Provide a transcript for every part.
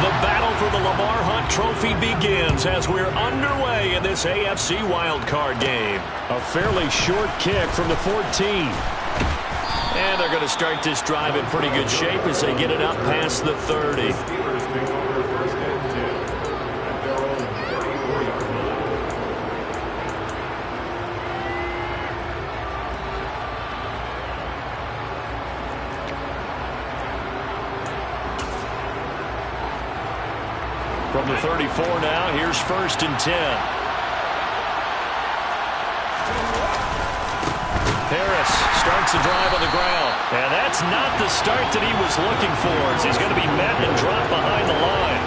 The battle for the Lamar Hunt Trophy begins as we're underway in this AFC wildcard game. A fairly short kick from the 14. And they're going to start this drive in pretty good shape as they get it up past the 30. From the 34 now, here's 1st and 10. Harris starts the drive on the ground. And that's not the start that he was looking for, as he's going to be met and dropped behind the line.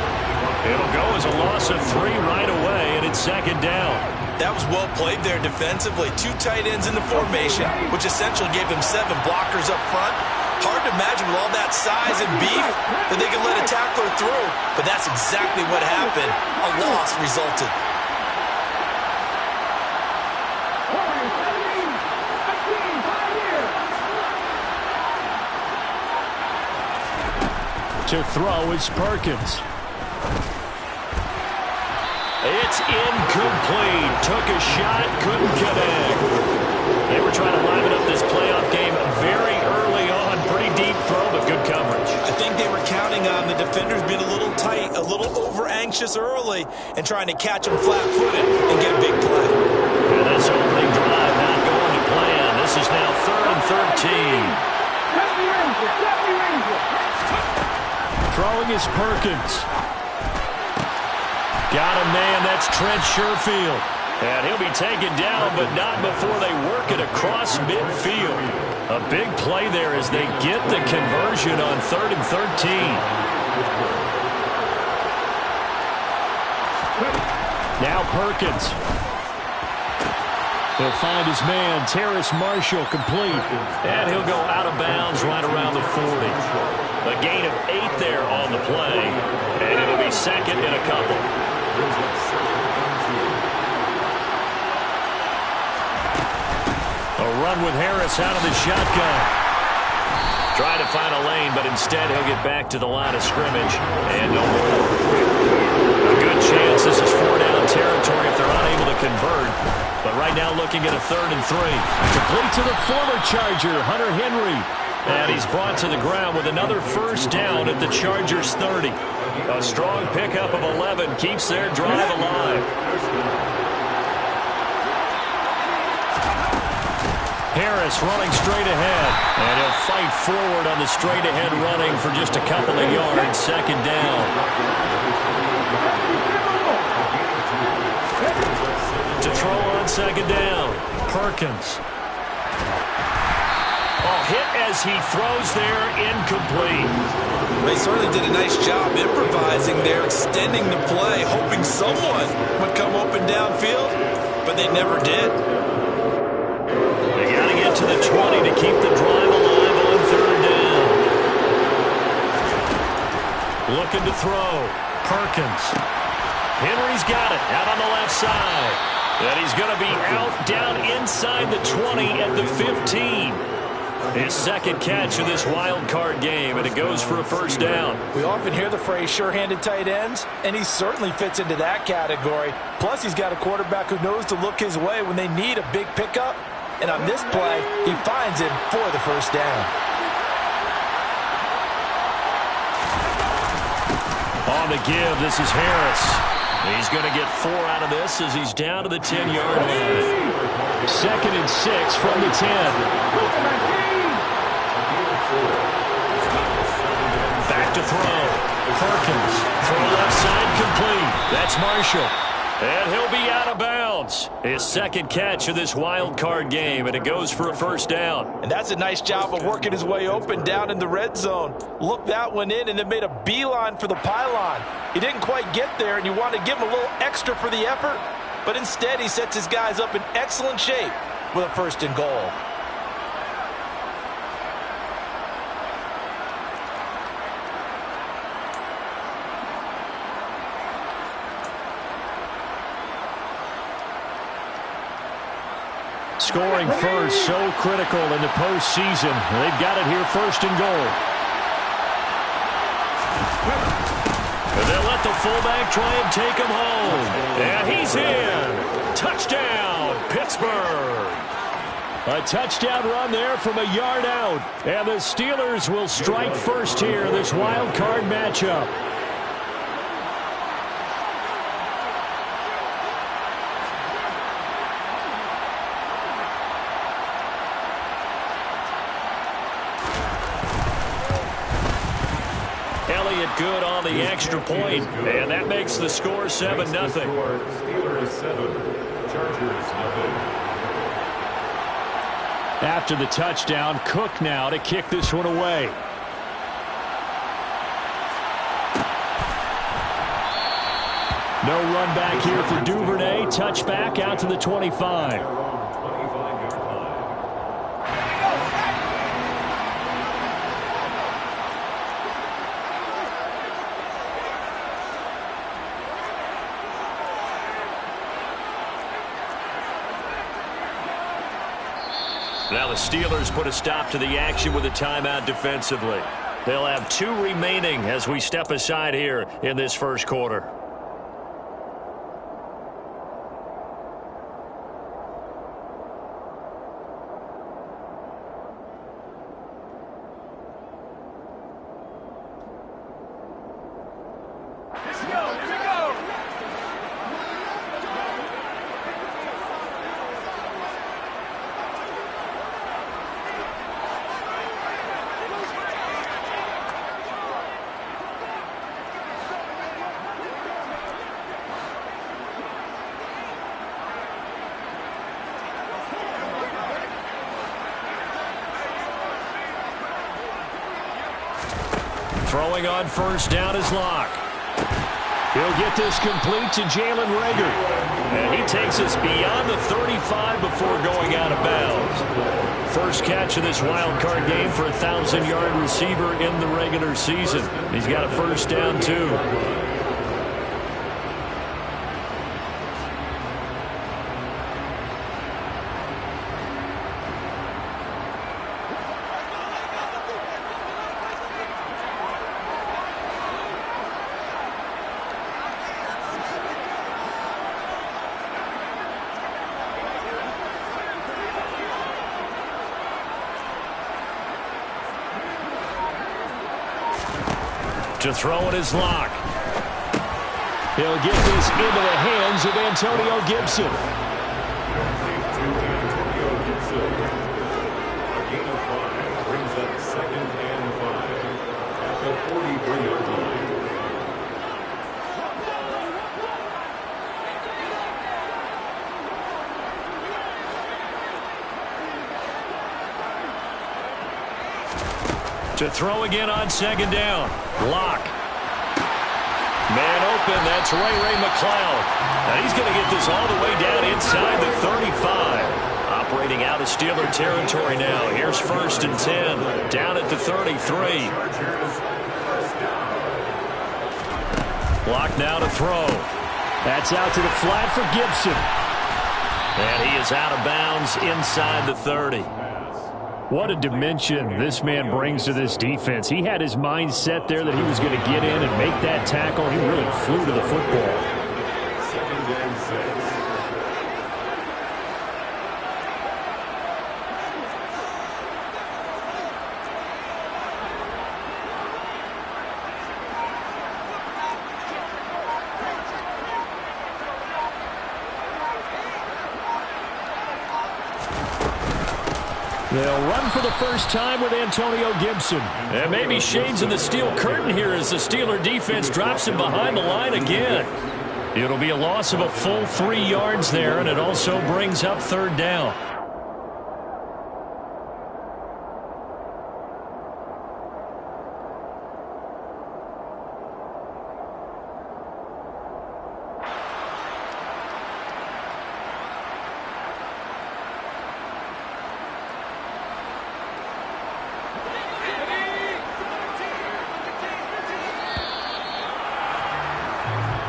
It'll go as a loss of 3 right away, and it's 2nd down. That was well played there defensively. 2 tight ends in the formation, which essentially gave them 7 blockers up front. Hard to imagine with all that size and beef that they could let a tackler through, but that's exactly what happened. A loss resulted. To throw is Perkins. It's incomplete. Took a shot, couldn't connect. They were trying to liven up this playoff game very early on. Pretty deep throw, but good coverage. I think they were counting on the defenders being a little tight, a little over-anxious early, and trying to catch them flat-footed and get a big play. And this opening drive not going to plan. This is now 3rd and 13. Throwing is Perkins. Got a man, that's Trent Sherfield. And he'll be taken down, but not before they work it across midfield. A big play there as they get the conversion on 3rd and 13. Now Perkins. He'll find his man, Terrace Marshall, complete. And he'll go out of bounds right around the 40. A gain of 8 there on the play. And it'll be 2nd and a couple. A run with Harris out of the shotgun. Trying to find a lane, but instead he'll get back to the line of scrimmage. And no more. A good chance this is 4-down territory if they're unable to convert. But right now looking at a 3rd and 3. Complete to the former Charger, Hunter Henry. And he's brought to the ground with another 1st down at the Chargers' 30. A strong pickup of 11 keeps their drive alive. Harris running straight ahead. And he'll fight forward on the straight-ahead running for just a couple of yards. 2nd down. To throw on 2nd down. Perkins. Oh, hit as he throws there, incomplete. They certainly did a nice job improvising there, extending the play, hoping someone would come open downfield, but they never did. They got to get to the 20 to keep the drive alive on 3rd down. Looking to throw. Perkins. Henry's got it out on the left side. And he's going to be out down inside the 20 at the 15. His 2nd catch of this wild card game, and it goes for a 1st down. We often hear the phrase sure-handed tight ends, and he certainly fits into that category. Plus, he's got a quarterback who knows to look his way when they need a big pickup. And on this play, he finds him for the 1st down. On the give, this is Harris. He's going to get 4 out of this as he's down to the 10-yard line. 2nd and 6 from the 10. Back to throw. Perkins. Throw left side complete. That's Marshall. And he'll be out of bounds. His 2nd catch of this wild card game, and it goes for a 1st down. And that's a nice job of working his way open down in the red zone. Looked that one in and then made a beeline for the pylon. He didn't quite get there, and you want to give him a little extra for the effort, but instead he sets his guys up in excellent shape with a 1st and goal. Scoring first, so critical in the postseason. They've got it here, 1st and goal. And the fullback try and take him home. And he's in. Touchdown, Pittsburgh. A touchdown run there from a yard out. And the Steelers will strike first here, this wild card matchup. Good on the extra point, and that makes the score 7-0. Steelers 7, Chargers 0. After the touchdown, Cook now to kick this one away. No run back here for Duvernay. Touchback out to the 25. Now the Steelers put a stop to the action with a timeout defensively. They'll have 2 remaining as we step aside here in this first quarter. Throwing on first down is Locke. He'll get this complete to Jalen Reagor. And he takes us beyond the 35 before going out of bounds. First catch of this wild card game for a 1,000-yard receiver in the regular season. He's got a first down, too. To throw it is Locke. He'll get this into the hands of Antonio Gibson. A gain of 5 brings up 2nd and 5 at the 43-yard line. To throw again on 2nd down. Locke. Man open, that's Ray McLeod. And he's going to get this all the way down inside the 35. Operating out of Steeler territory now. Here's 1st and 10. Down at the 33. Locke now to throw. That's out to the flat for Gibson. And he is out of bounds inside the 30. What a dimension this man brings to this defense. He had his mind set there that he was going to get in and make that tackle. He really flew to the football. 2nd and 6. They'll run for the first time with Antonio Gibson. And maybe shades of the steel curtain here as the Steeler defense drops him behind the line again. It'll be a loss of a full 3 yards there, and it also brings up 3rd down.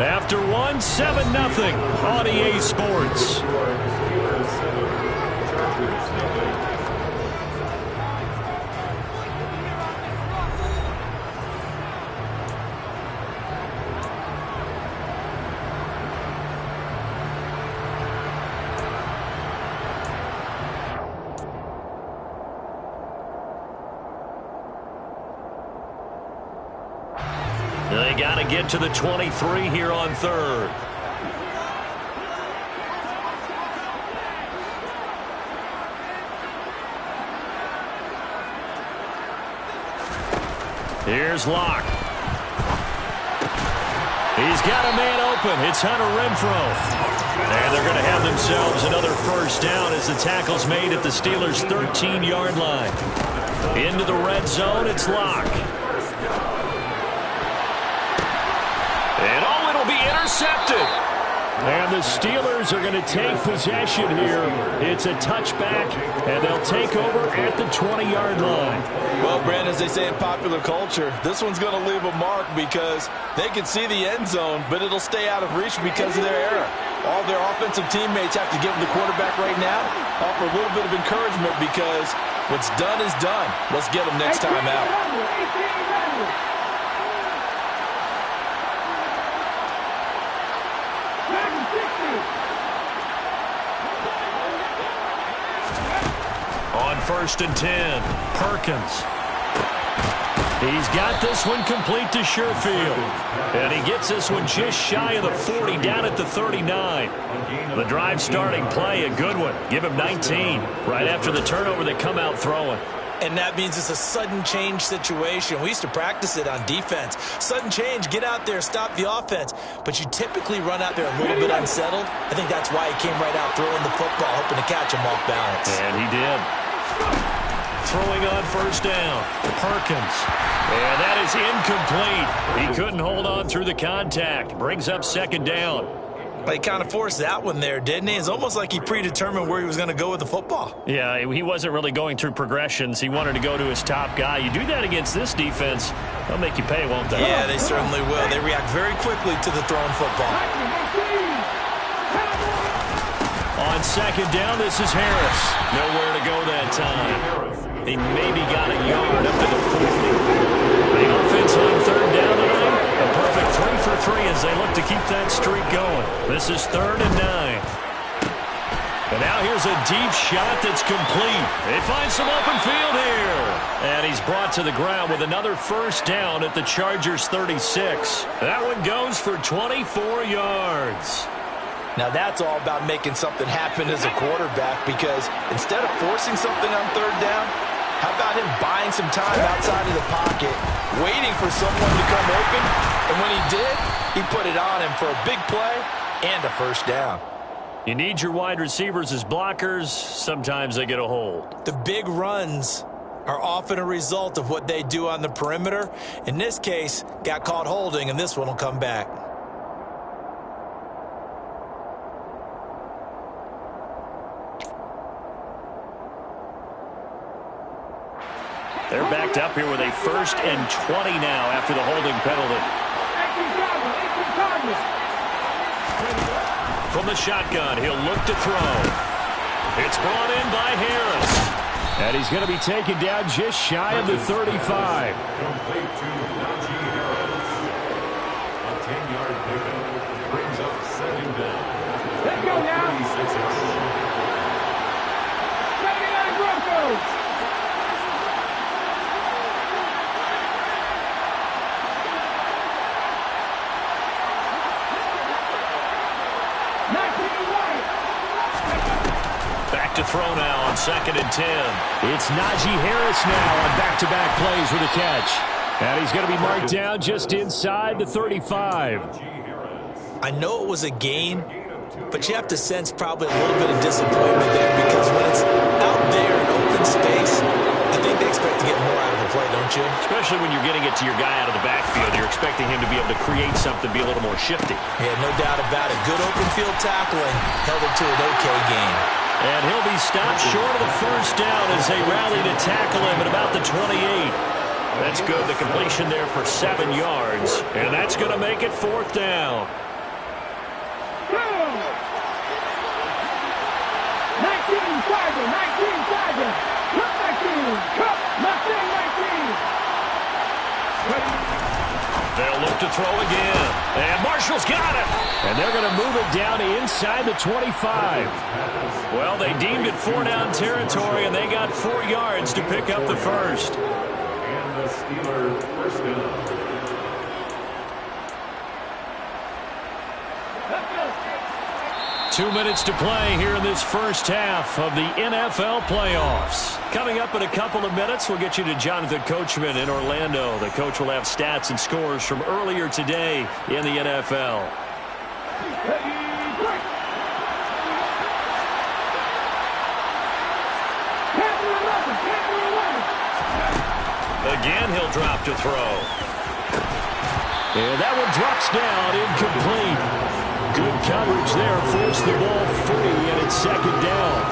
After 7-0 on EA Sports. They got to get to the 23 here on third. Here's Locke. He's got a man open. It's Hunter Renfrow. And they're going to have themselves another first down as the tackle's made at the Steelers' 13-yard line. Into the red zone, it's Locke. And oh, it'll be intercepted. And the Steelers are going to take possession here. It's a touchback, and they'll take over at the 20-yard line. Well, Brandon, as they say in popular culture, this one's going to leave a mark because they can see the end zone, but it'll stay out of reach because of their error. All their offensive teammates have to give the quarterback right now, offer a little bit of encouragement because what's done is done. Let's get them next time out. On 1st and 10, Perkins. He's got this one complete to Sherfield. And he gets this one just shy of the 40, down at the 39. The drive starting play, a good one. Give him 19. Right after the turnover, they come out throwing. And that means it's a sudden change situation. We used to practice it on defense. Sudden change, get out there, stop the offense. But you typically run out there a little bit unsettled. I think that's why he came right out throwing the football, hoping to catch him off balance. And he did. Throwing on 1st down, Perkins. And that is incomplete. He couldn't hold on through the contact. Brings up 2nd down. He kind of forced that one there, didn't he? It's almost like he predetermined where he was going to go with the football. Yeah, he wasn't really going through progressions. He wanted to go to his top guy. You do that against this defense, they'll make you pay, won't they? Yeah, they certainly will. They react very quickly to the thrown football. On 2nd down, this is Harris. Nowhere to go that time. He maybe got a yard up to the 40. The offense on 3rd down tonight, a perfect 3 for 3 as they look to keep that streak going. This is 3rd and 9. And now here's a deep shot that's complete. They find some open field here. And he's brought to the ground with another first down at the Chargers' 36. That one goes for 24 yards. Now that's all about making something happen as a quarterback, because instead of forcing something on 3rd down, how about him buying some time outside of the pocket, waiting for someone to come open, and when he did, he put it on him for a big play and a first down. You need your wide receivers as blockers. Sometimes they get a hold. The big runs are often a result of what they do on the perimeter. In this case, got caught holding, and this one will come back. They're backed up here with a 1st and 20 now after the holding penalty. From the shotgun, he'll look to throw. It's brought in by Harris. And he's going to be taken down just shy of the 35. Complete to Najee Harris. A 10-yard pickup brings up 2nd down. Let's go now. 36 yards. 79 Broncos. Back to throw now on 2nd and 10. It's Najee Harris now on back-to-back plays with a catch. And he's going to be marked down just inside the 35. I know it was a gain, but you have to sense probably a little bit of disappointment there, because when it's out there in open space, I think they expect to get more out of the play, don't you? Especially when you're getting it to your guy out of the backfield. You're expecting him to be able to create something, be a little more shifty. Yeah, no doubt about it. Good open field tackling held it to an okay game. And he'll be stopped short of the first down as they rally to tackle him at about the 28. That's good. The completion there for 7 yards. And that's going to make it 4th down. 19 Tiger, 19 Tiger. Cut 19. Cut 19. They'll look to throw again. And Marshall's got it. And they're going to move it down inside the 25. Well, they deemed it 4-down territory, and they got 4 yards to pick up the first. And the Steelers' first down. 2 minutes to play here in this first half of the NFL playoffs. Coming up in a couple of minutes, we'll get you to Jonathan Coachman in Orlando. The coach will have stats and scores from earlier today in the NFL. Again, he'll drop to throw. And that one drops down, incomplete. Good coverage there, forced the ball free, and it's second down.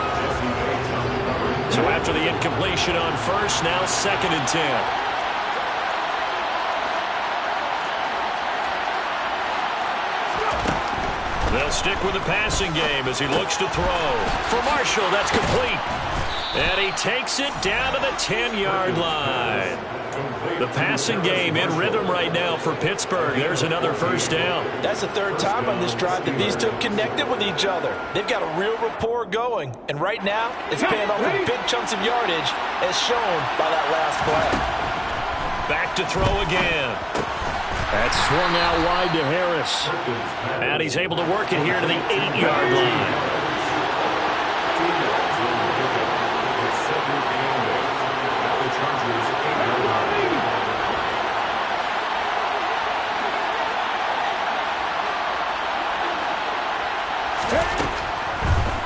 So after the incompletion on first, now 2nd and 10. They'll stick with the passing game as he looks to throw. For Marshall, that's complete. And he takes it down to the 10-yard line. The passing game in rhythm right now for Pittsburgh. There's another first down. That's the 3rd time on this drive that these two have connected with each other. They've got a real rapport going. And right now, it's paying off with big chunks of yardage, as shown by that last play. Back to throw again. That's swung out wide to Harris. And he's able to work it here to the 8-yard line.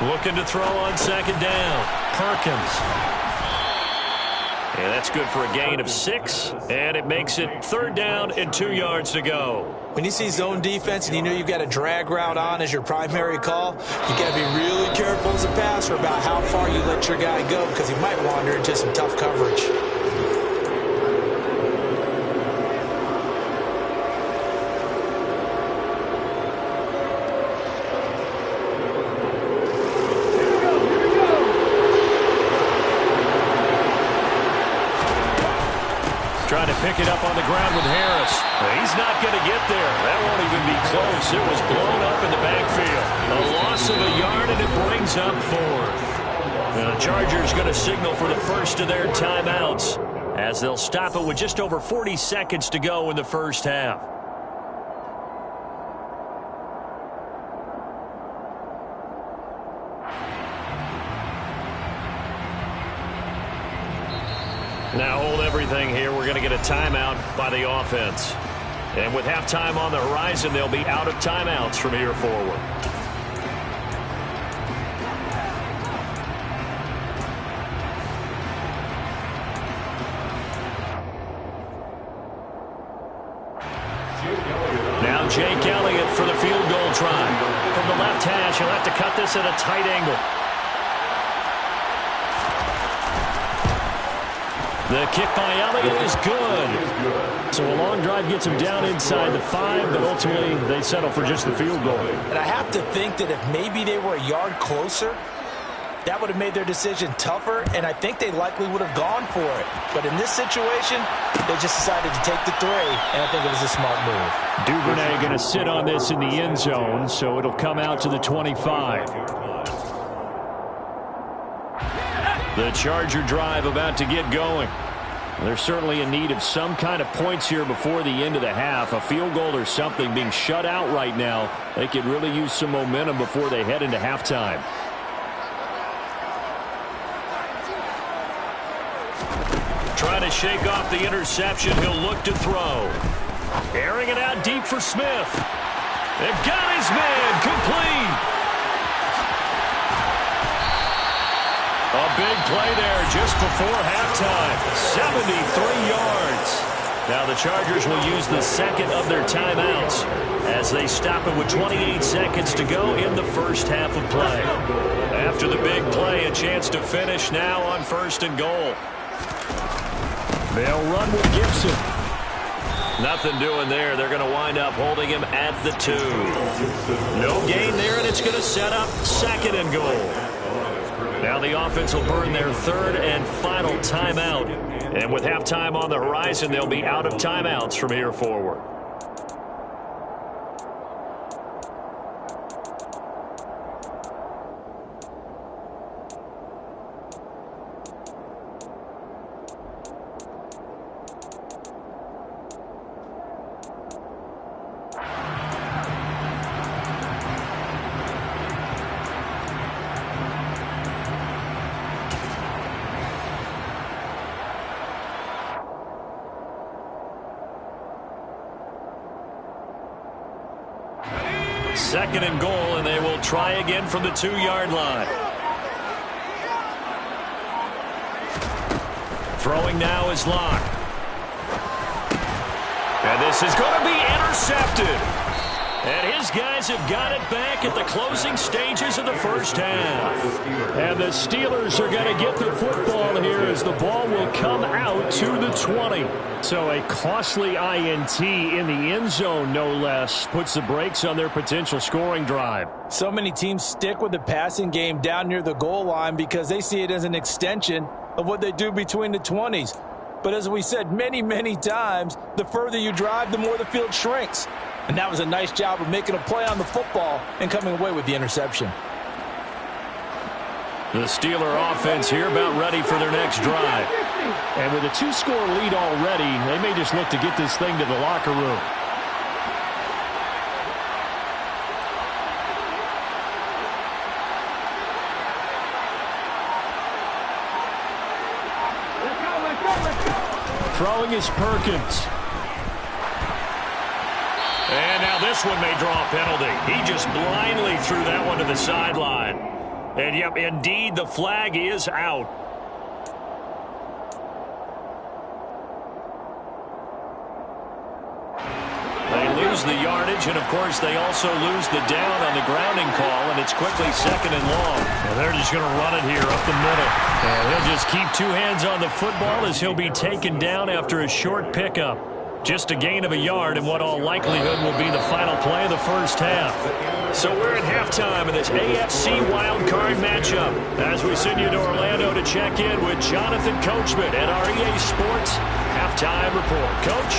Looking to throw on 2nd down. Perkins. And that's good for a gain of 6. And it makes it 3rd down and 2 yards to go. When you see zone defense and you know you've got a drag route on as your primary call, you got to be really careful as a passer about how far you let your guy go, because he might wander into some tough coverage. Trying to pick it up on the ground with Harris. He's not going to get there. That won't even be close. It was blown up in the backfield. A loss of a yard, and it brings up 4th. And the Chargers going to signal for the first of their timeouts as they'll stop it with just over 40 seconds to go in the first half. Now hold everything here. We're going to get a timeout by the offense. And with halftime on the horizon, they'll be out of timeouts from here forward. Now Jake Elliott for the field goal try. From the left hash, he'll have to cut this at a tight angle. The kick by Elliott is good. So a long drive gets him down inside the 5, but ultimately they settle for just the field goal. And I have to think that if maybe they were a yard closer, that would have made their decision tougher, and I think they likely would have gone for it. But in this situation, they just decided to take the 3, and I think it was a smart move. Duvernay going to sit on this in the end zone, so it'll come out to the 25. The Charger drive about to get going. They're certainly in need of some kind of points here before the end of the half. A field goal or something, being shut out right now. They could really use some momentum before they head into halftime. Trying to shake off the interception. He'll look to throw. Airing it out deep for Smith. They've got his man. Complete. A big play there just before halftime. 73 yards. Now the Chargers will use the 2nd of their timeouts as they stop it with 28 seconds to go in the first half of play. After the big play, a chance to finish now on 1st and goal. They'll run with Gibson. Nothing doing there. They're going to wind up holding him at the 2. No gain there, and it's going to set up 2nd and goal. Now the offense will burn their 3rd and final timeout. And with halftime on the horizon, they'll be out of timeouts from here forward. 2nd and goal, and they will try again from the 2-yard line. Throwing now is Locke. And this is going to be intercepted. And his guys have got it back at the closing stages of the first half. And the Steelers are going to get the football here as the ball will come out to the 20. So a costly INT in the end zone, no less, puts the brakes on their potential scoring drive. So many teams stick with the passing game down near the goal line because they see it as an extension of what they do between the 20s. But as we said many, many times, the further you drive, the more the field shrinks. And that was a nice job of making a play on the football and coming away with the interception. The Steeler offense here about ready for their next drive. And with a 2-score lead already, they may just look to get this thing to the locker room. Throwing is Perkins. And now this one may draw a penalty. He just blindly threw that one to the sideline. And, yep, indeed, the flag is out. They lose the yardage, and, of course, they also lose the down on the grounding call, and it's quickly 2nd and long. And they're just going to run it here up the middle. And he'll just keep 2 hands on the football as he'll be taken down after a short pickup. Just a gain of a yard in what all likelihood will be the final play of the first half. So we're at halftime in this AFC wildcard matchup as we send you to Orlando to check in with Jonathan Coachman at our EA Sports Halftime Report. Coach?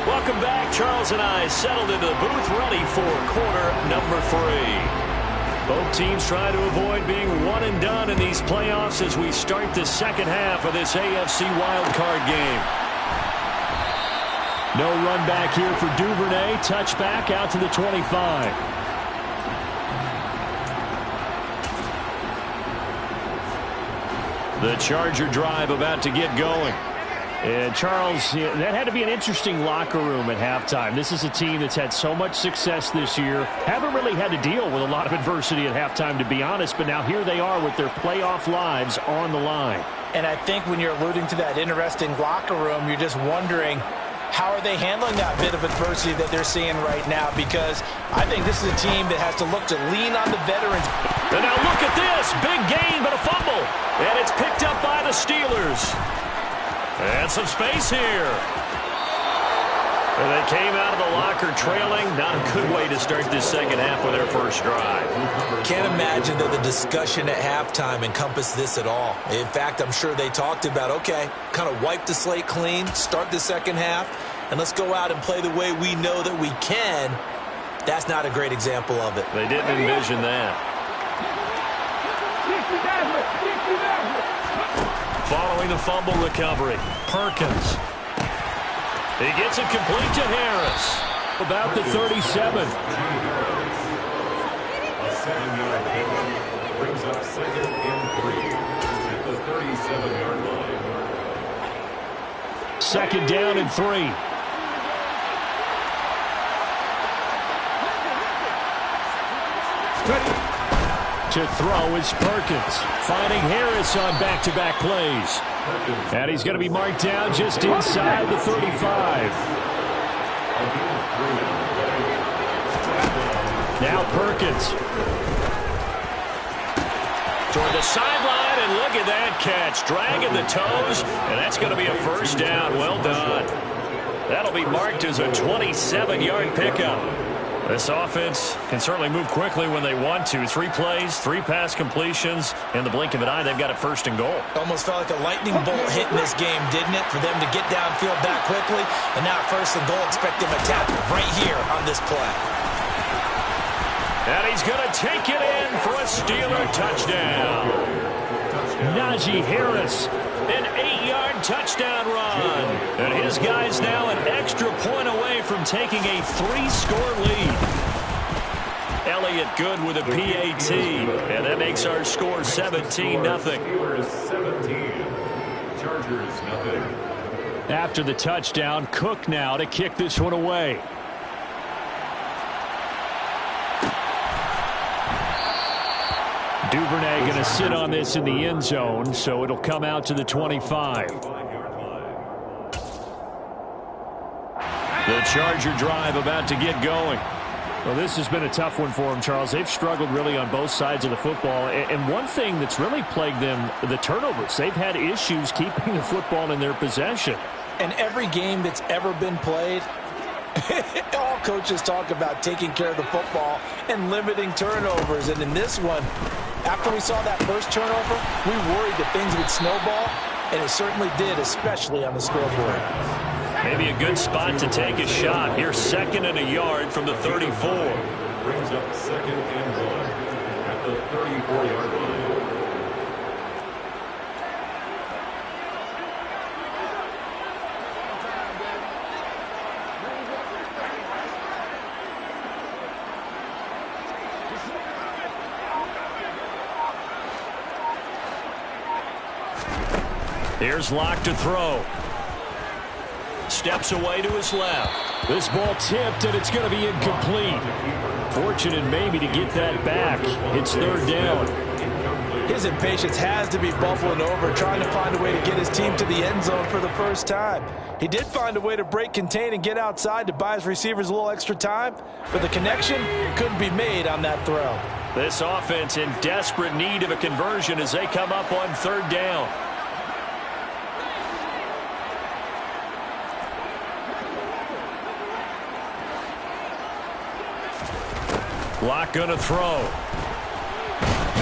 Welcome back. Charles and I settled into the booth ready for quarter number 3. Both teams try to avoid being one and done in these playoffs as we start the second half of this AFC wildcard game. No run back here for Duvernay. Touchback out to the 25. The Charger drive about to get going. And Charles, that had to be an interesting locker room at halftime. This is a team that's had so much success this year. Haven't really had to deal with a lot of adversity at halftime, to be honest. But now here they are with their playoff lives on the line. And I think when you're alluding to that interesting locker room, you're just wondering, how are they handling that bit of adversity that they're seeing right now? Because I think this is a team that has to look to lean on the veterans. And now look at this. Big gain, but a fumble. And it's picked up by the Steelers. And some space here. And they came out of the locker trailing. Not a good way to start this second half with their first drive. Can't imagine that the discussion at halftime encompassed this at all. In fact, I'm sure they talked about, okay, kind of wipe the slate clean, start the second half, and let's go out and play the way we know that we can. That's not a great example of it. They didn't envision that. Following the fumble recovery, Perkins. He gets it complete to Harris. About the 37. A 7-yard pickup brings up 2nd and 3 at the 37-yard line. 2nd down and 3. To throw is Perkins, finding Harris on back-to-back plays. And he's going to be marked down just inside the 35. Now Perkins. Toward the sideline, and look at that catch. Dragging the toes, and that's going to be a first down. Well done. That'll be marked as a 27-yard pickup. This offense can certainly move quickly when they want to. 3 plays, 3 pass completions. In the blink of an eye, they've got it 1st and goal. Almost felt like a lightning bolt hit in this game, didn't it? For them to get downfield that quickly. And now 1st and goal, expect them to tap right here on this play. And he's going to take it in for a Steeler touchdown. Najee Harris. An 8-yard touchdown run. And his guy's now an extra point away from taking a 3-score lead. Elliott good with a PAT. And that makes our score 17-0. Steelers 17. Chargers 0. After the touchdown, Cook now to kick this one away. Duvernay going to sit on this in the end zone, so it'll come out to the 25. The Charger drive about to get going. Well, this has been a tough one for them, Charles. They've struggled really on both sides of the football. And one thing that's really plagued them, the turnovers. They've had issues keeping the football in their possession. And every game that's ever been played, all coaches talk about taking care of the football and limiting turnovers. And in this one, after we saw that first turnover, we worried that things would snowball, and it certainly did, especially on the scoreboard. Maybe a good spot to take a shot. Here's 2nd and a yard from the 34. Brings up 2nd and 1 at the 34-yard line. Here's Locke to throw. Steps away to his left. This ball tipped, and it's going to be incomplete. Fortunate maybe to get that back. It's 3rd down. His impatience has to be bubbling over, trying to find a way to get his team to the end zone for the first time. He did find a way to break contain and get outside to buy his receivers a little extra time, but the connection couldn't be made on that throw. This offense in desperate need of a conversion as they come up on 3rd down. Locke going to throw.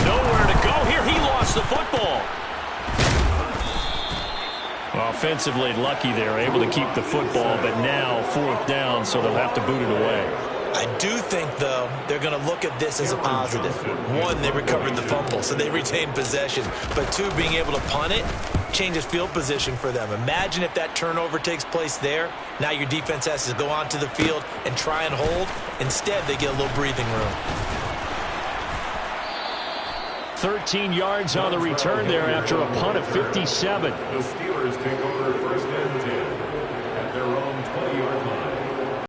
Nowhere to go here. He lost the football. Offensively lucky they're able to keep the football, but now 4th down, so they'll have to boot it away. I do think, though, they're going to look at this as a positive. One, they recovered the fumble, so they retained possession. But two, being able to punt it changes field position for them. Imagine if that turnover takes place there. Now your defense has to go onto the field and try and hold. Instead, they get a little breathing room. 13 yards on the return there after a punt of 57. The Steelers take over